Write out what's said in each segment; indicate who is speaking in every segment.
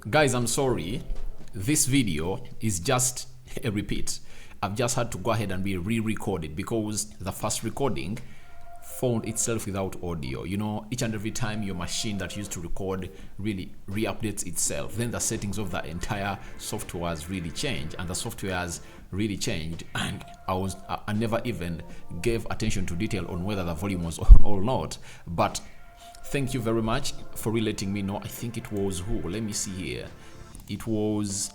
Speaker 1: Guys, I'm sorry. This video is just a repeat. I've just had to go ahead and be re-recorded because the first recording found itself without audio. You know, each and every time your machine that used to record really re-updates itself, then the settings of the entire software has really changed, and the software has really changed, and I never even gave attention to detail on whether the volume was on or not. But thank you very much for letting me know. I think it was who? Let me see here. It was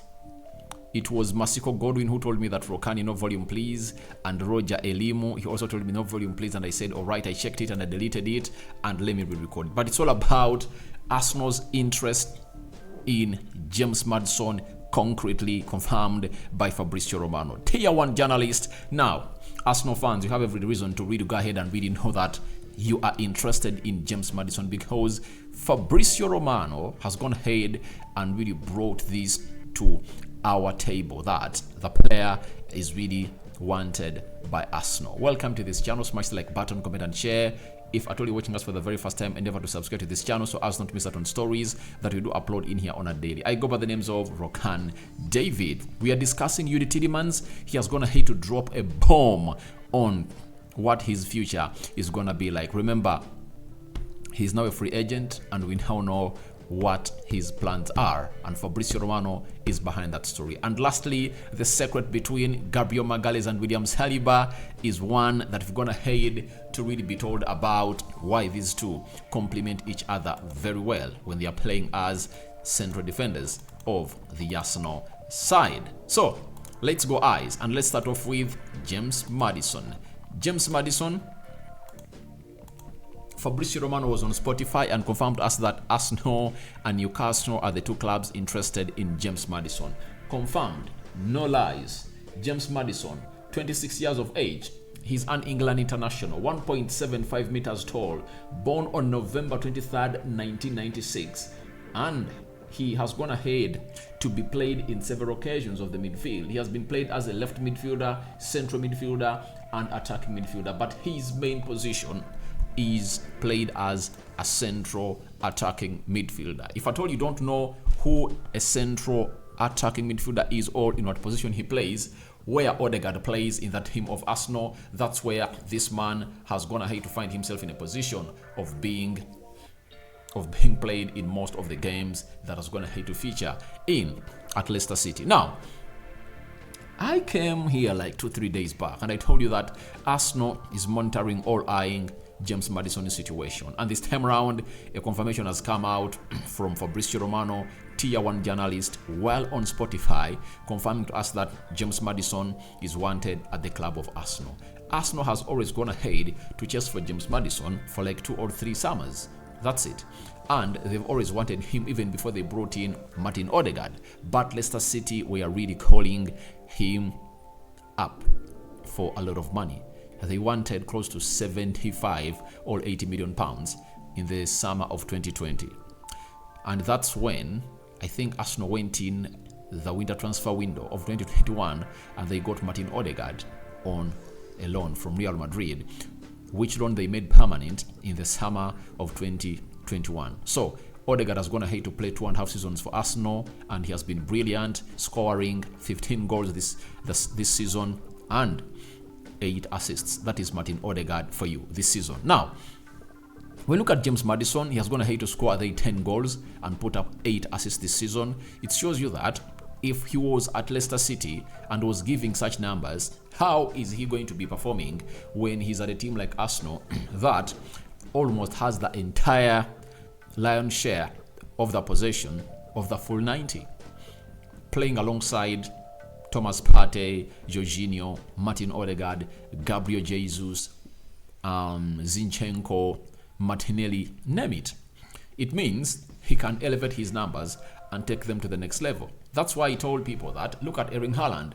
Speaker 1: Masiko Godwin who told me that Rokani, no volume please, and Roger Elimu, he also told me no volume please, and I said alright, I checked it and I deleted it and let me re-record it. But it's all about Arsenal's interest in James Madison, concretely confirmed by Fabrizio Romano, Tier 1 journalist. Now, Arsenal fans, you have every reason to really go ahead and really know that you are interested in James Madison, because Fabrizio Romano has gone ahead and really brought this to our table that the player is really wanted by Arsenal. Welcome to this channel. Smash the like button, comment and share. If at all you're watching us for the very first time, endeavor to subscribe to this channel so as not to miss out on stories that we do upload in here on a daily. I go by the names of Rokani David. We are discussing Tielemans. He has gone ahead to drop a bomb on what his future is gonna be like. Remember, he's now a free agent and we now know what his plans are, and Fabrizio Romano is behind that story. And lastly, the secret between Gabriel Magalhaes and William Saliba is one that we're gonna head to really be told about why these two complement each other very well when they are playing as central defenders of the Arsenal side. So let's go eyes, and let's start off with James Madison. James Madison, Fabrizio Romano was on Spotify and confirmed to us that Arsenal and Newcastle are the two clubs interested in James Madison. Confirmed, no lies. James Madison, 26 years of age. He's an England international, 1.75 meters tall, born on November 23rd, 1996. And he has gone ahead to be played in several occasions of the midfield. He has been played as a left midfielder, central midfielder, and attacking midfielder. But his main position is played as a central attacking midfielder. If at all you don't know who a central attacking midfielder is or in what position he plays, where Odegaard plays in that team of Arsenal, that's where this man has gone ahead to find himself in a position of being played in most of the games that has gone ahead to feature in at Leicester City. Now, I came here like 2-3 days back and I told you that Arsenal is monitoring or eyeing James Madison's situation, and this time around a confirmation has come out from Fabrizio Romano, Tier 1 journalist, while on Spotify, confirming to us that James Madison is wanted at the club of Arsenal. Arsenal has always gone ahead to chase for James Madison for like 2 or 3 summers. That's it. And they've always wanted him even before they brought in Martin Odegaard. But Leicester City were really calling him up for a lot of money. They wanted close to 75 or 80 million pounds in the summer of 2020. And that's when I think Arsenal went in the winter transfer window of 2021 and they got Martin Odegaard on a loan from Real Madrid, which loan they made permanent in the summer of 2021. So Odegaard has gone ahead to play 2.5 seasons for Arsenal, and he has been brilliant, scoring 15 goals this season and 8 assists. That is Martin Odegaard for you this season. Now, when you look at James Madison, he has gone ahead to score 10 goals and put up 8 assists this season. It shows you that if he was at Leicester City and was giving such numbers, how is he going to be performing when he's at a team like Arsenal that almost has the entire lion's share of the possession of the full 90, playing alongside Thomas Partey, Jorginho, Martin Odegaard, Gabriel Jesus, Zinchenko, Martinelli, name it. It means he can elevate his numbers and take them to the next level. That's why he told people that, look at Erling Haaland.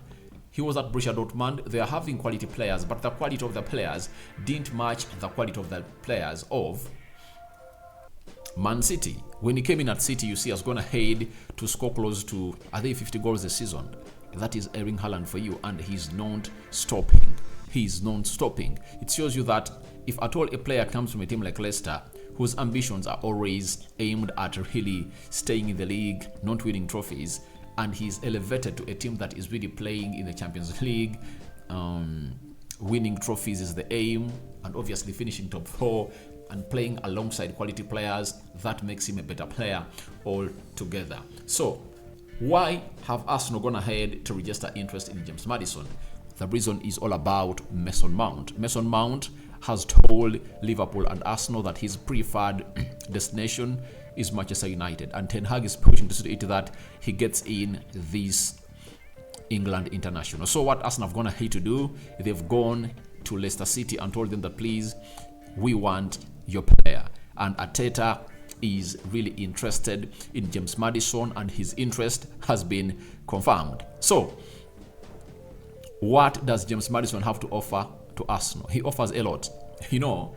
Speaker 1: He was at Borussia Dortmund. They are having quality players, but the quality of the players didn't match the quality of the players of Man City. When he came in at City, you see, has gone ahead to score close to 50 goals a season. That is Erling Haaland for you, and he's not stopping. It shows you that if at all a player comes from a team like Leicester whose ambitions are always aimed at really staying in the league, not winning trophies, and he's elevated to a team that is really playing in the Champions League. Winning trophies is the aim, and obviously finishing top 4 and playing alongside quality players, that makes him a better player altogether. So why have Arsenal gone ahead to register interest in James Maddison? The reason is all about Mason Mount. Mason Mount has told Liverpool and Arsenal that his preferred destination is Manchester United, and Ten Hag is pushing to see it that he gets in this England international. So what Arsenal have gone ahead to do, they've gone to Leicester City and told them that please, we want your player. And Arteta is really interested in James Maddison, and his interest has been confirmed. So what does James Maddison have to offer to Arsenal? He offers a lot. You know,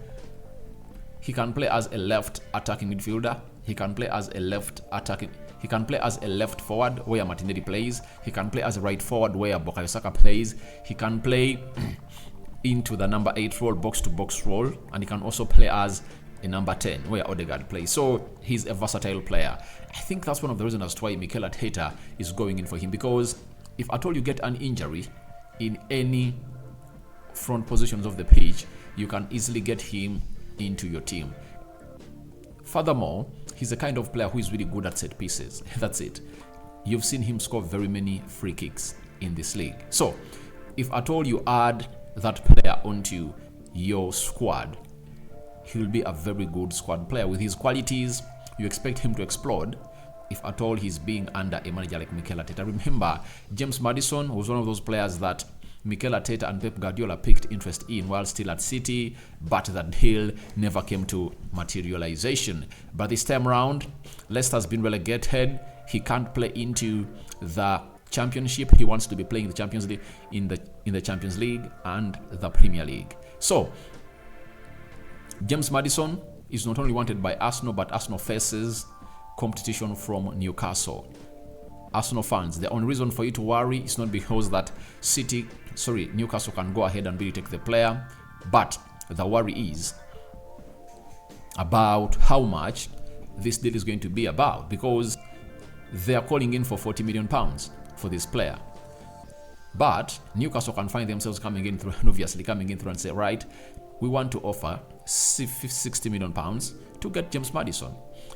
Speaker 1: he can play as a left attacking midfielder. He can play as a left attacking. He can play as a left forward where Martinelli plays. He can play as a right forward where Bukayo Saka plays. He can play into the number 8 role, box to box role, and he can also play as a number 10 where Odegaard plays. So he's a versatile player. I think that's one of the reasons as to why Mikel Arteta is going in for him, because if at all you get an injury in any front positions of the pitch, you can easily get him into your team. Furthermore, he's the kind of player who is really good at set pieces. That's it. You've seen him score very many free kicks in this league. So if at all you add that player onto your squad, he will be a very good squad player. With his qualities, you expect him to explode if at all he's being under a manager like Mikel Arteta. Remember, James Maddison was one of those players that Mikel Arteta and Pep Guardiola picked interest in while still at City, but that deal never came to materialization. But this time around, Leicester's been relegated. He can't play into the Championship. He wants to be playing the Champions League in the Champions League and the Premier League. So James Maddison is not only wanted by Arsenal, but Arsenal faces competition from Newcastle. Arsenal fans, the only reason for you to worry is not because that Newcastle can go ahead and really take the player, but the worry is about how much this deal is going to be about, because they are calling in for £40 million for this player. But Newcastle can find themselves coming in through and say, right, we want to offer £60 million to get James Maddison.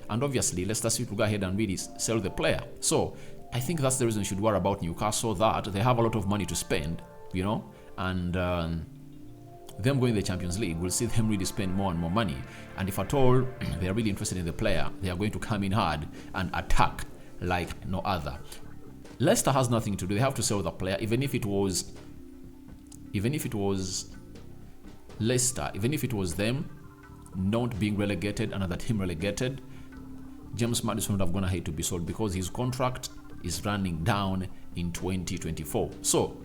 Speaker 1: And obviously, Leicester City will go ahead and really sell the player. So I think that's the reason you should worry about Newcastle, that they have a lot of money to spend, you know, and them going to the Champions League will see them really spend more and more money. And if at all they are really interested in the player, they are going to come in hard and attack like no other. Leicester has nothing to do. They have to sell the player, even if it was Leicester, even if it was them not being relegated, another team relegated, James Maddison would have gone ahead to be sold because his contract is running down in 2024. So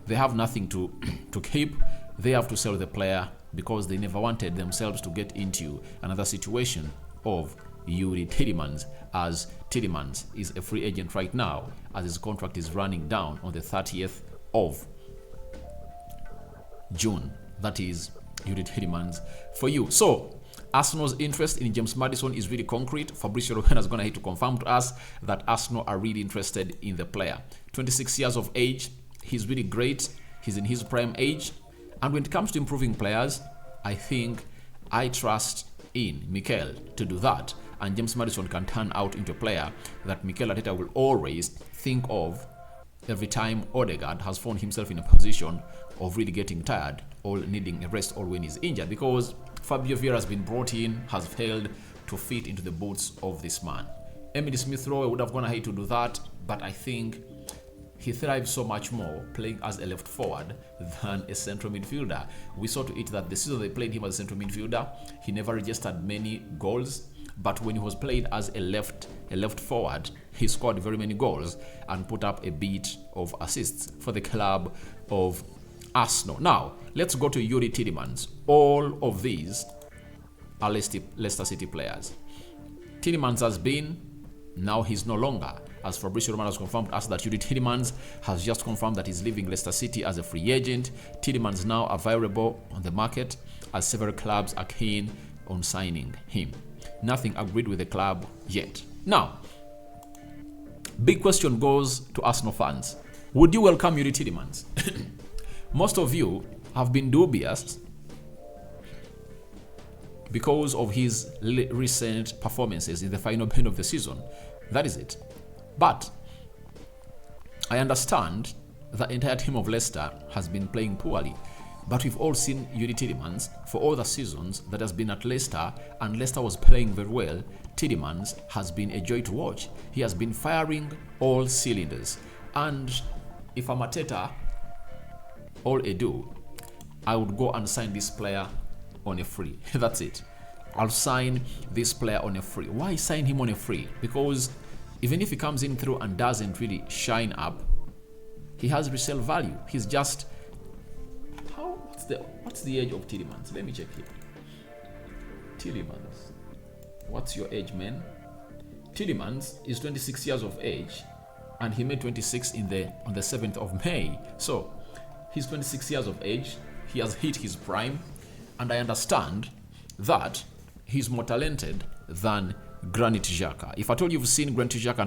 Speaker 1: they have nothing to keep. They have to sell the player because they never wanted themselves to get into another situation of Yuri Tielemans, as Tielemans is a free agent right now, as his contract is running down on the 30th of June. That is Yuri Tielemans for you. So Arsenal's interest in James Maddison is really concrete. Fabrizio Romano has gone ahead to confirm to us that Arsenal are really interested in the player. 26 years of age, he's really great. He's in his prime age. And when it comes to improving players, I trust in Mikel to do that. And James Maddison can turn out into a player that Mikel Arteta will always think of every time Odegaard has found himself in a position of really getting tired or needing a rest, or when he's injured, because Fabio Vieira has been brought in, has failed to fit into the boots of this man. Emily Smith-Rowe would have gone ahead to do that, but I think he thrives so much more playing as a left forward than a central midfielder. We saw to it that the season they played him as a central midfielder, he never registered many goals, but when he was played as a left forward, he scored very many goals and put up a bit of assists for the club of Arsenal. Now, let's go to Yuri Tielemans. All of these are Leicester City players. Tielemans has been, now he's no longer. As Fabrizio Romano has confirmed to us that Yuri Tielemans has just confirmed that he's leaving Leicester City as a free agent. Tielemans is now available on the market, as several clubs are keen on signing him. nothing agreed with the club yet. Now, big question goes to Arsenal fans. Would you welcome Yuri Tielemans? Most of you have been dubious because of his recent performances in the final bend of the season. That is it. But I understand the entire team of Leicester has been playing poorly. But we've all seen Yuri Tielemans for all the seasons that has been at Leicester, and Leicester was playing very well. Tielemans has been a joy to watch. He has been firing all cylinders. And if I'm Arteta, all I do, I would go and sign this player on a free. That's it. I'll sign this player on a free. Why sign him on a free? Because even if he comes in through and doesn't really shine up, he has resale value. He's just... What's the age of Tielemans? Let me check here. Tielemans. What's your age, man? Tielemans is 26 years of age, and he made 26 on the 7th of May. So he's 26 years of age. He has hit his prime, and I understand that he's more talented than Granit Xhaka. If I told you you've seen Granit Xhaka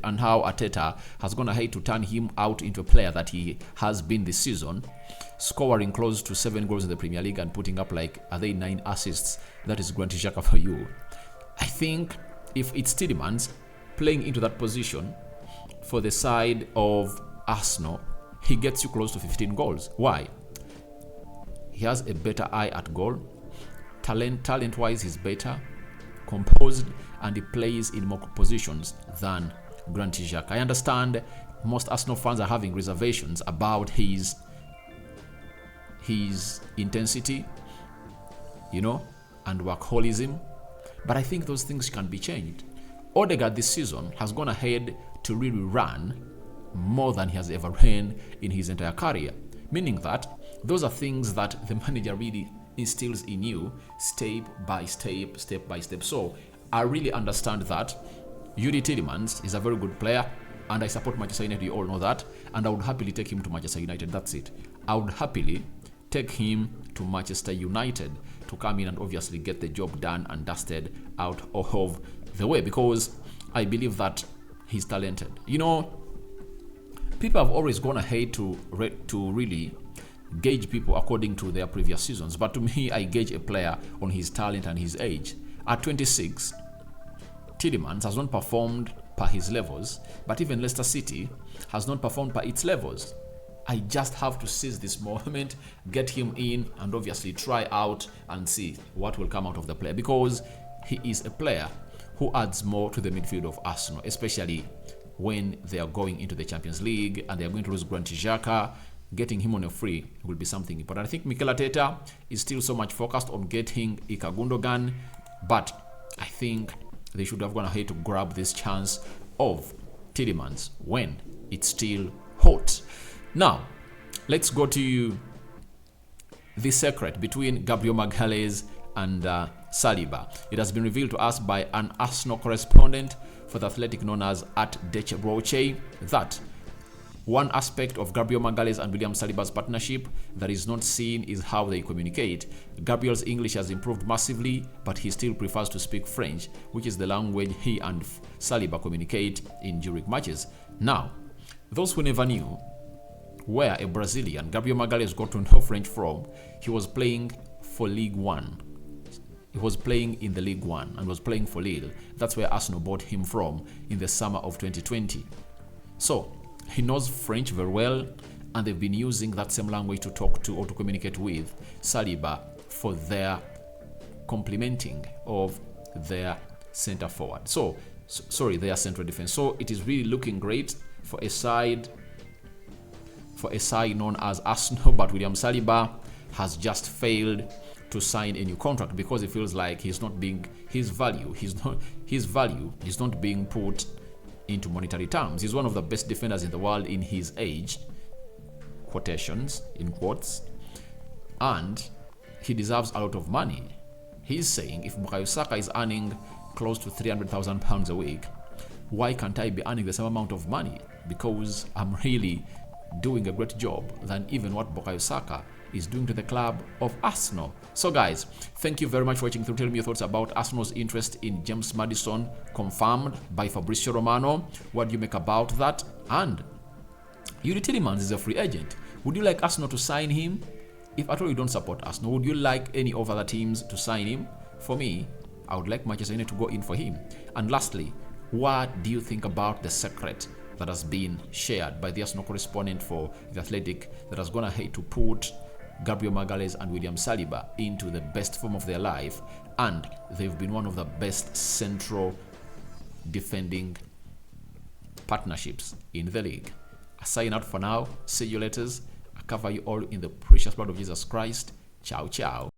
Speaker 1: and how Arteta has gone ahead to turn him out into a player that he has been this season, scoring close to 7 goals in the Premier League and putting up 9 assists, that is Granit Xhaka for you. I think if it's Tielemans playing into that position for the side of Arsenal, he gets you close to 15 goals. Why? He has a better eye at goal. Talent-wise, he's better, composed, and he plays in more positions than Granit Xhaka. I understand most Arsenal fans are having reservations about his intensity, and workaholism, but I think those things can be changed. Odegaard this season has gone ahead to really run more than he has ever ran in his entire career, meaning that those are things that the manager really instills in you step by step. So I really understand that Yuri Tielemans is a very good player, and I support Manchester United, you all know that, and I would happily take him to Manchester United. That's it. I would happily take him to Manchester United to come in and obviously get the job done and dusted out of the way, because I believe that he's talented. People have always gone ahead to really gauge people according to their previous seasons, but to me, I gauge a player on his talent and his age. At 26, Tielemans has not performed per his levels, but even Leicester City has not performed per its levels. I just have to seize this moment, get him in, and obviously try out and see what will come out of the player, because he is a player who adds more to the midfield of Arsenal, especially when they are going into the Champions League and they are going to lose Granit Xhaka. Getting him on a free will be something important. I think Mikel Arteta is still so much focused on getting Ilkay Gundogan, but I think they should have gone ahead to grab this chance of Tielemans when it's still hot. Now, let's go to the secret between Gabriel Magalhaes and Saliba. It has been revealed to us by an Arsenal correspondent for the Athletic known as @Deche that one aspect of Gabriel Magalhaes and William Saliba's partnership that is not seen is how they communicate. Gabriel's English has improved massively, but he still prefers to speak French, which is the language he and Saliba communicate in during matches. Now, those who never knew where a Brazilian, Gabriel Magalhaes, got to know French from, he was playing for Ligue 1. He was playing in the Ligue 1 and was playing for Lille. That's where Arsenal bought him from in the summer of 2020. So, he knows French very well, and they've been using that same language to talk to or to communicate with Saliba for their complementing of their center forward. Their central defense. So it is really looking great for a side known as Arsenal, but William Saliba has just failed to sign a new contract because it feels like his value is not being put into monetary terms. He's one of the best defenders in the world in his age, quotations in quotes, and he deserves a lot of money. He's saying, if Bukayo Saka is earning close to £300,000 a week, why can't I be earning the same amount of money? Because I'm really doing a great job than even what Bukayo Saka is doing to the club of Arsenal. So guys, thank you very much for watching through. Tell me your thoughts about Arsenal's interest in James Maddison, confirmed by Fabrizio Romano. What do you make about that? And Tielemans is a free agent. Would you like Arsenal to sign him? If at all you don't support Arsenal, would you like any of other teams to sign him? For me, I would like Manchester United to go in for him. And lastly, what do you think about the secret that has been shared by the Arsenal correspondent for The Athletic that has gone ahead to put Gabriel Magalhaes and William Saliba into the best form of their life, and they've been one of the best central defending partnerships in the league? I sign out for now. See you later. I cover you all in the precious blood of Jesus Christ. Ciao, ciao.